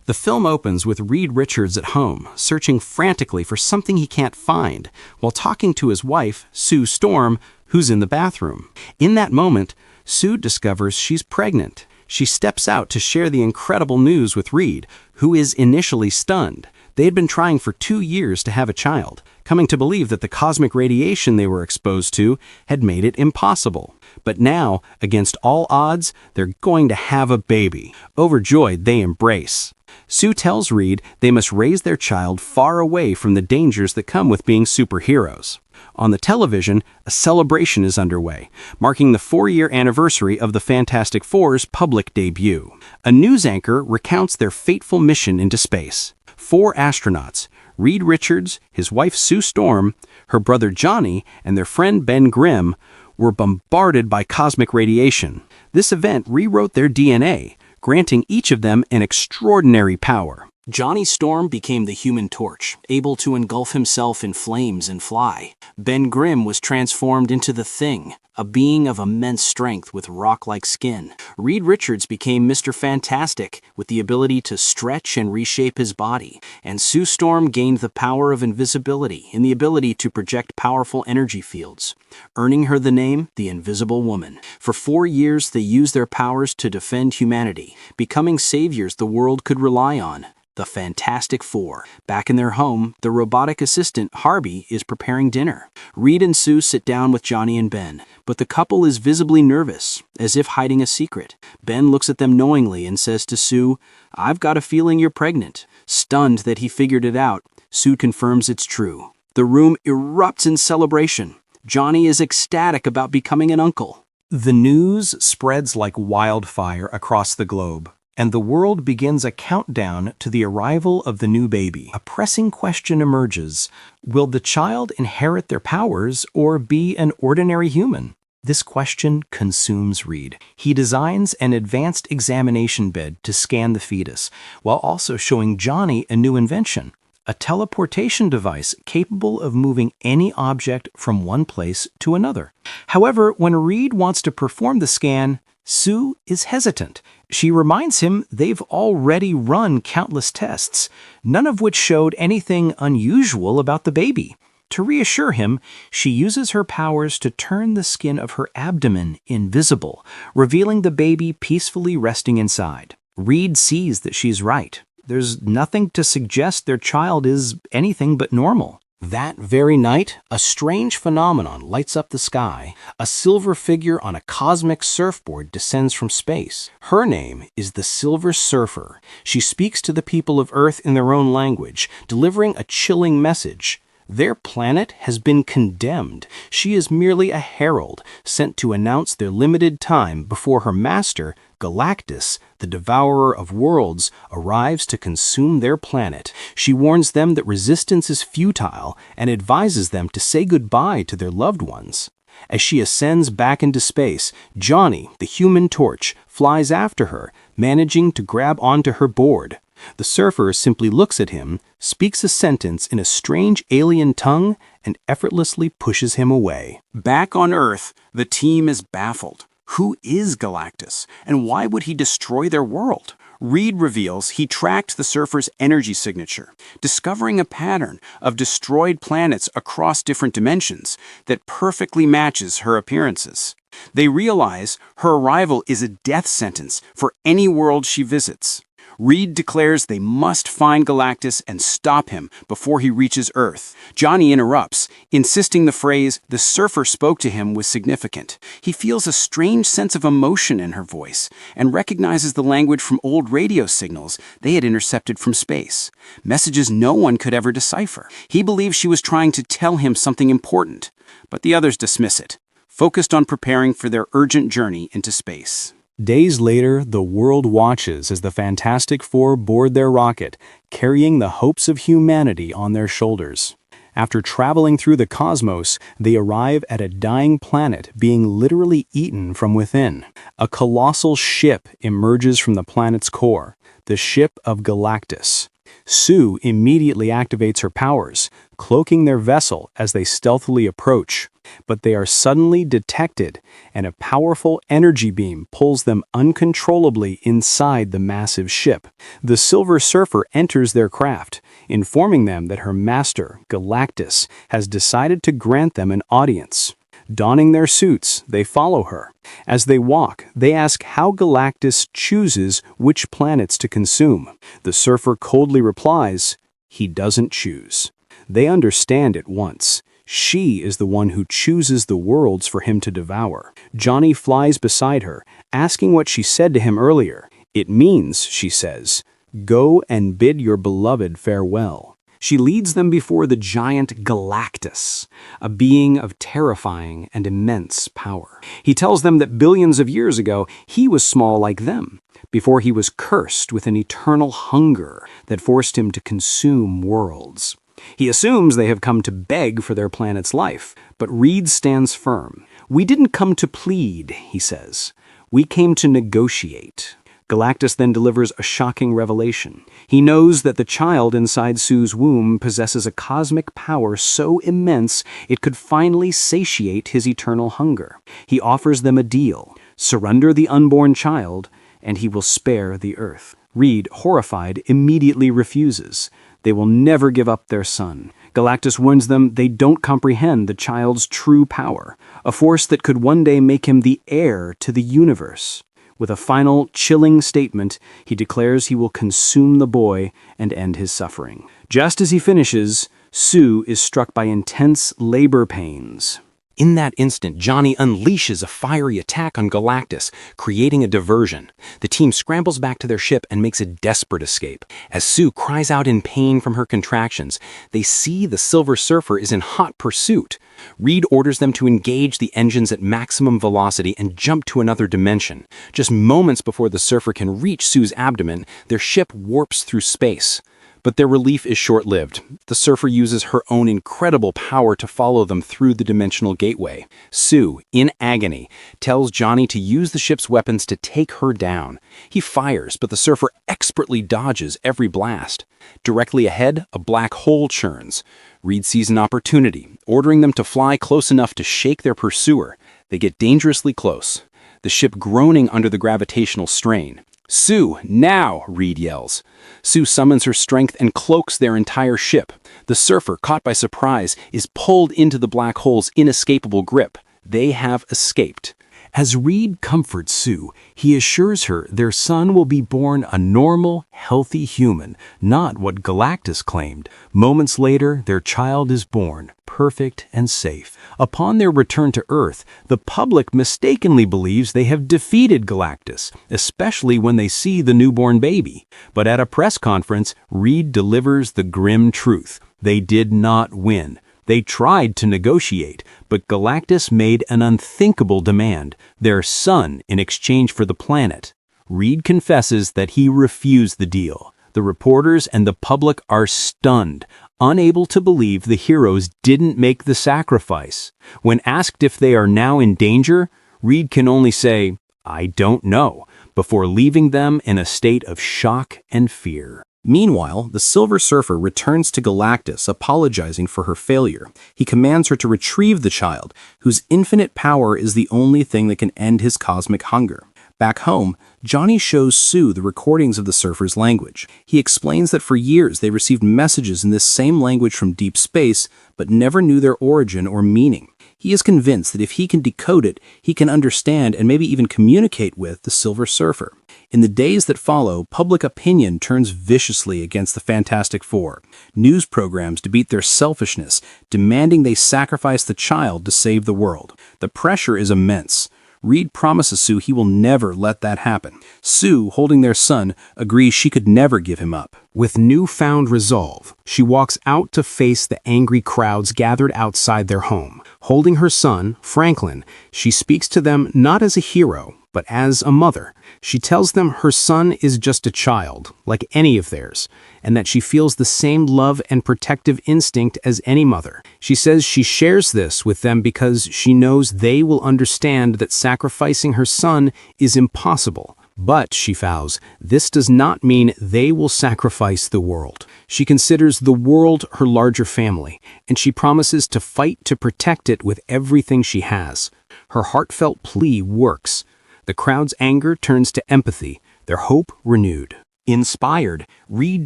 The film opens with Reed Richards at home, searching frantically for something he can't find, while talking to his wife, Sue Storm, who's in the bathroom. In that moment, Sue discovers she's pregnant. She steps out to share the incredible news with Reed, who is initially stunned. They had been trying for 2 years to have a child, coming to believe that the cosmic radiation they were exposed to had made it impossible. But now, against all odds, they're going to have a baby. Overjoyed, they embrace. Sue tells Reed they must raise their child far away from the dangers that come with being superheroes. On the television, a celebration is underway, marking the 4-year anniversary of the Fantastic Four's public debut. A news anchor recounts their fateful mission into space. 4 astronauts, Reed Richards, his wife Sue Storm, her brother Johnny, and their friend Ben Grimm, were bombarded by cosmic radiation. This event rewrote their DNA, granting each of them an extraordinary power. Johnny Storm became the Human Torch, able to engulf himself in flames and fly. Ben Grimm was transformed into the Thing, a being of immense strength with rock-like skin. Reed Richards became Mr. Fantastic, with the ability to stretch and reshape his body. And Sue Storm gained the power of invisibility and the ability to project powerful energy fields, earning her the name the Invisible Woman. For 4 years, they used their powers to defend humanity, becoming saviors the world could rely on. The Fantastic Four. Back in their home, the robotic assistant, Harvey, is preparing dinner. Reed and Sue sit down with Johnny and Ben, but the couple is visibly nervous, as if hiding a secret. Ben looks at them knowingly and says to Sue, "I've got a feeling you're pregnant." Stunned that he figured it out, Sue confirms it's true. The room erupts in celebration. Johnny is ecstatic about becoming an uncle. The news spreads like wildfire across the globe, and the world begins a countdown to the arrival of the new baby. A pressing question emerges: will the child inherit their powers or be an ordinary human? This question consumes Reed. He designs an advanced examination bed to scan the fetus, while also showing Johnny a new invention: a teleportation device capable of moving any object from one place to another. However, when Reed wants to perform the scan, Sue is hesitant. She reminds him they've already run countless tests, none of which showed anything unusual about the baby. To reassure him, she uses her powers to turn the skin of her abdomen invisible, revealing the baby peacefully resting inside. Reed sees that she's right. There's nothing to suggest their child is anything but normal. That very night, a strange phenomenon lights up the sky. A silver figure on a cosmic surfboard descends from space. Her name is the Silver Surfer. She speaks to the people of Earth in their own language, delivering a chilling message. Their planet has been condemned. She is merely a herald, sent to announce their limited time before her master, Galactus, the devourer of worlds, arrives to consume their planet. She warns them that resistance is futile and advises them to say goodbye to their loved ones. As she ascends back into space, Johnny, the Human Torch, flies after her, managing to grab onto her board. The surfer simply looks at him, speaks a sentence in a strange alien tongue, and effortlessly pushes him away. Back on Earth, the team is baffled. Who is Galactus, and why would he destroy their world? Reed reveals he tracked the surfer's energy signature, discovering a pattern of destroyed planets across different dimensions that perfectly matches her appearances. They realize her arrival is a death sentence for any world she visits. Reed declares they must find Galactus and stop him before he reaches Earth. Johnny interrupts, insisting the phrase the surfer spoke to him was significant. He feels a strange sense of emotion in her voice and recognizes the language from old radio signals they had intercepted from space, messages no one could ever decipher. He believes she was trying to tell him something important, but the others dismiss it, focused on preparing for their urgent journey into space. Days later, the world watches as the Fantastic Four board their rocket, carrying the hopes of humanity on their shoulders. After traveling through the cosmos, they arrive at a dying planet being literally eaten from within. A colossal ship emerges from the planet's core, the ship of Galactus. Sue immediately activates her powers, cloaking their vessel as they stealthily approach. But they are suddenly detected, and a powerful energy beam pulls them uncontrollably inside the massive ship. The Silver Surfer enters their craft, informing them that her master, Galactus, has decided to grant them an audience. Donning their suits, they follow her. As they walk, they ask how Galactus chooses which planets to consume. The Surfer coldly replies, "He doesn't choose." They understand at once. She is the one who chooses the worlds for him to devour. Johnny flies beside her, asking what she said to him earlier. "It means," she says, "go and bid your beloved farewell." She leads them before the giant Galactus, a being of terrifying and immense power. He tells them that billions of years ago, he was small like them, before he was cursed with an eternal hunger that forced him to consume worlds. He assumes they have come to beg for their planet's life, but Reed stands firm. "We didn't come to plead," he says. "We came to negotiate." Galactus then delivers a shocking revelation. He knows that the child inside Sue's womb possesses a cosmic power so immense it could finally satiate his eternal hunger. He offers them a deal: surrender the unborn child, and he will spare the Earth. Reed, horrified, immediately refuses. They will never give up their son. Galactus warns them they don't comprehend the child's true power, a force that could one day make him the heir to the universe. With a final, chilling statement, he declares he will consume the boy and end his suffering. Just as he finishes, Sue is struck by intense labor pains. In that instant, Johnny unleashes a fiery attack on Galactus, creating a diversion. The team scrambles back to their ship and makes a desperate escape. As Sue cries out in pain from her contractions, they see the Silver Surfer is in hot pursuit. Reed orders them to engage the engines at maximum velocity and jump to another dimension. Just moments before the Surfer can reach Sue's abdomen, their ship warps through space. But their relief is short-lived. The Surfer uses her own incredible power to follow them through the dimensional gateway. Sue, in agony, tells Johnny to use the ship's weapons to take her down. He fires, but the Surfer expertly dodges every blast. Directly ahead, a black hole churns. Reed sees an opportunity, ordering them to fly close enough to shake their pursuer. They get dangerously close, the ship groaning under the gravitational strain. "Sue, now!" Reed yells. Sue summons her strength and cloaks their entire ship. The Surfer, caught by surprise, is pulled into the black hole's inescapable grip. They have escaped. As Reed comforts Sue, he assures her their son will be born a normal, healthy human, not what Galactus claimed. Moments later, their child is born, perfect and safe. Upon their return to Earth, the public mistakenly believes they have defeated Galactus, especially when they see the newborn baby. But at a press conference, Reed delivers the grim truth. They did not win. They tried to negotiate, but Galactus made an unthinkable demand: their son in exchange for the planet. Reed confesses that he refused the deal. The reporters and the public are stunned, unable to believe the heroes didn't make the sacrifice. When asked if they are now in danger, Reed can only say, "I don't know," before leaving them in a state of shock and fear. Meanwhile, the Silver Surfer returns to Galactus, apologizing for her failure. He commands her to retrieve the child, whose infinite power is the only thing that can end his cosmic hunger. Back home, Johnny shows Sue the recordings of the Surfer's language. He explains that for years they received messages in this same language from deep space, but never knew their origin or meaning. He is convinced that if he can decode it, he can understand and maybe even communicate with the Silver Surfer. In the days that follow, public opinion turns viciously against the Fantastic Four. News programs debate their selfishness, demanding they sacrifice the child to save the world. The pressure is immense. Reed promises Sue he will never let that happen. Sue, holding their son, agrees she could never give him up. With newfound resolve, she walks out to face the angry crowds gathered outside their home. Holding her son, Franklin, she speaks to them not as a hero, but as a mother. She tells them her son is just a child, like any of theirs, and that she feels the same love and protective instinct as any mother. She says she shares this with them because she knows they will understand that sacrificing her son is impossible, But, she vows, this does not mean they will sacrifice the world. She considers the world her larger family, and she promises to fight to protect it with everything she has. Her heartfelt plea works. The crowd's anger turns to empathy, their hope renewed. Inspired, Reed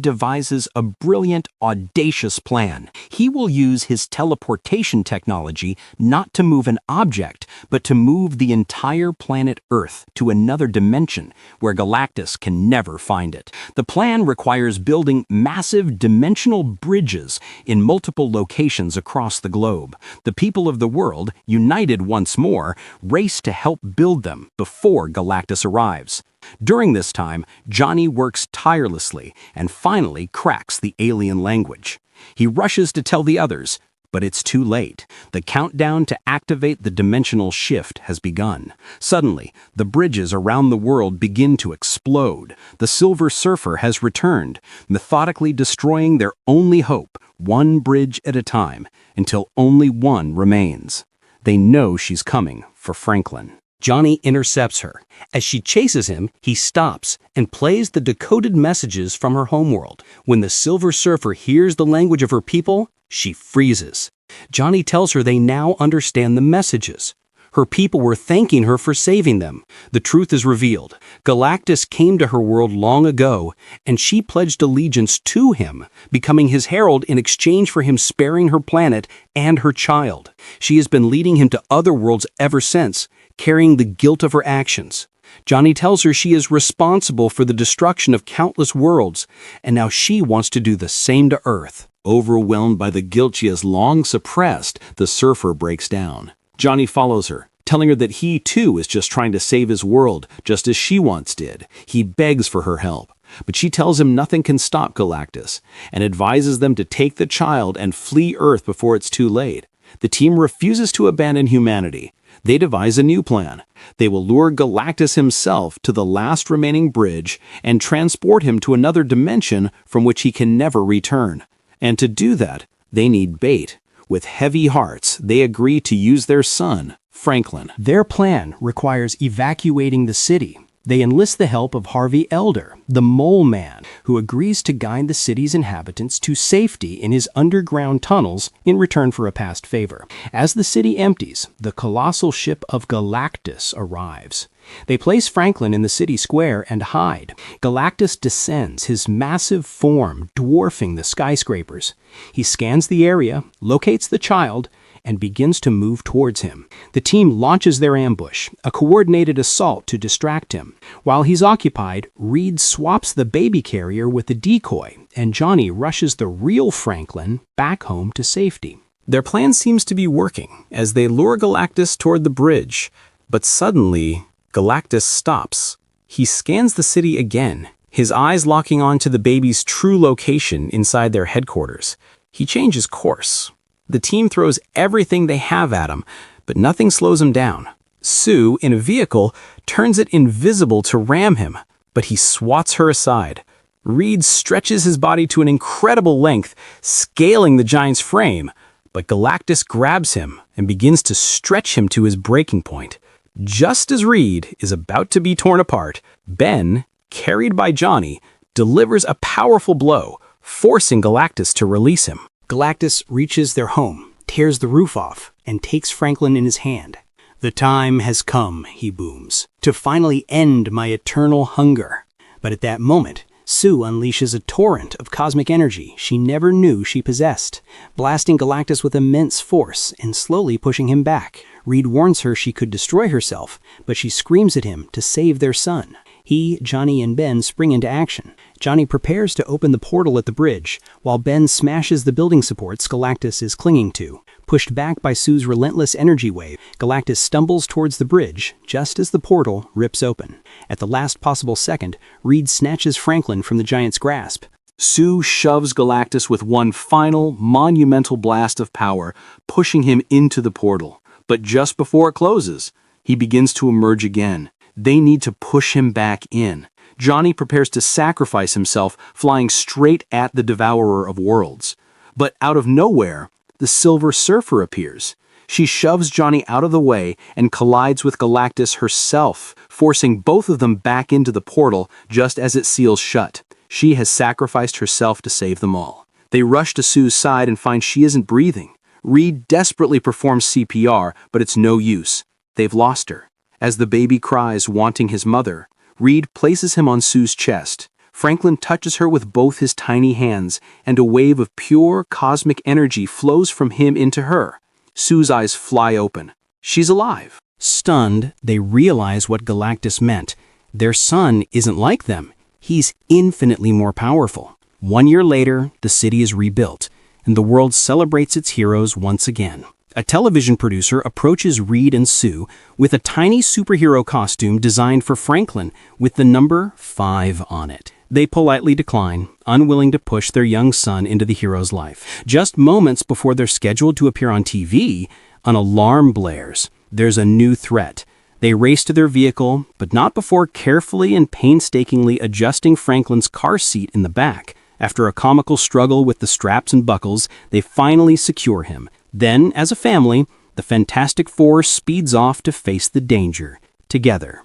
devises a brilliant, audacious plan. He will use his teleportation technology not to move an object, but to move the entire planet Earth to another dimension where Galactus can never find it. The plan requires building massive dimensional bridges in multiple locations across the globe. The people of the world, united once more, race to help build them before Galactus arrives. During this time, Johnny works tirelessly and finally cracks the alien language. He rushes to tell the others, but it's too late. The countdown to activate the dimensional shift has begun. Suddenly, the bridges around the world begin to explode. The Silver Surfer has returned, methodically destroying their only hope, one bridge at a time, until only one remains. They know she's coming for Franklin. Johnny intercepts her. As she chases him, he stops and plays the decoded messages from her homeworld. When the Silver Surfer hears the language of her people, she freezes. Johnny tells her they now understand the messages. Her people were thanking her for saving them. The truth is revealed. Galactus came to her world long ago, and she pledged allegiance to him, becoming his herald in exchange for him sparing her planet and her child. She has been leading him to other worlds ever since, carrying the guilt of her actions. Johnny tells her she is responsible for the destruction of countless worlds, and now she wants to do the same to Earth. Overwhelmed by the guilt she has long suppressed, the Surfer breaks down. Johnny follows her, telling her that he too is just trying to save his world, just as she once did. He begs for her help, but she tells him nothing can stop Galactus, and advises them to take the child and flee Earth before it's too late. The team refuses to abandon humanity. They devise a new plan. They will lure Galactus himself to the last remaining bridge and transport him to another dimension from which he can never return. And to do that, they need bait. With heavy hearts, they agree to use their son, Franklin. Their plan requires evacuating the city. They enlist the help of Harvey Elder, the Mole Man, who agrees to guide the city's inhabitants to safety in his underground tunnels in return for a past favor. As the city empties, the colossal ship of Galactus arrives. They place Franklin in the city square and hide. Galactus descends, his massive form dwarfing the skyscrapers. He scans the area, locates the child, and begins to move towards him. The team launches their ambush, a coordinated assault to distract him. While he's occupied, Reed swaps the baby carrier with the decoy, and Johnny rushes the real Franklin back home to safety. Their plan seems to be working as they lure Galactus toward the bridge, but suddenly, Galactus stops. He scans the city again, his eyes locking onto the baby's true location inside their headquarters. He changes course. The team throws everything they have at him, but nothing slows him down. Sue, in a vehicle, turns it invisible to ram him, but he swats her aside. Reed stretches his body to an incredible length, scaling the giant's frame, but Galactus grabs him and begins to stretch him to his breaking point. Just as Reed is about to be torn apart, Ben, carried by Johnny, delivers a powerful blow, forcing Galactus to release him. Galactus reaches their home, tears the roof off, and takes Franklin in his hand. "The time has come," he booms, "to finally end my eternal hunger." But at that moment, Sue unleashes a torrent of cosmic energy she never knew she possessed, blasting Galactus with immense force and slowly pushing him back. Reed warns her she could destroy herself, but she screams at him to save their son. He, Johnny, and Ben spring into action. Johnny prepares to open the portal at the bridge, while Ben smashes the building supports Galactus is clinging to. Pushed back by Sue's relentless energy wave, Galactus stumbles towards the bridge just as the portal rips open. At the last possible second, Reed snatches Franklin from the giant's grasp. Sue shoves Galactus with one final, monumental blast of power, pushing him into the portal. But just before it closes, he begins to emerge again. They need to push him back in. Johnny prepares to sacrifice himself, flying straight at the Devourer of Worlds. But out of nowhere, the Silver Surfer appears. She shoves Johnny out of the way and collides with Galactus herself, forcing both of them back into the portal just as it seals shut. She has sacrificed herself to save them all. They rush to Sue's side and find she isn't breathing. Reed desperately performs CPR, but it's no use. They've lost her. As the baby cries, wanting his mother, Reed places him on Sue's chest. Franklin touches her with both his tiny hands, and a wave of pure cosmic energy flows from him into her. Sue's eyes fly open. She's alive. Stunned, they realize what Galactus meant. Their son isn't like them. He's infinitely more powerful. 1 year later, the city is rebuilt, and the world celebrates its heroes once again. A television producer approaches Reed and Sue with a tiny superhero costume designed for Franklin with the number 5 on it. They politely decline, unwilling to push their young son into the hero's life. Just moments before they're scheduled to appear on TV, an alarm blares. There's a new threat. They race to their vehicle, but not before carefully and painstakingly adjusting Franklin's car seat in the back. After a comical struggle with the straps and buckles, they finally secure him. Then, as a family, the Fantastic Four speeds off to face the danger, together.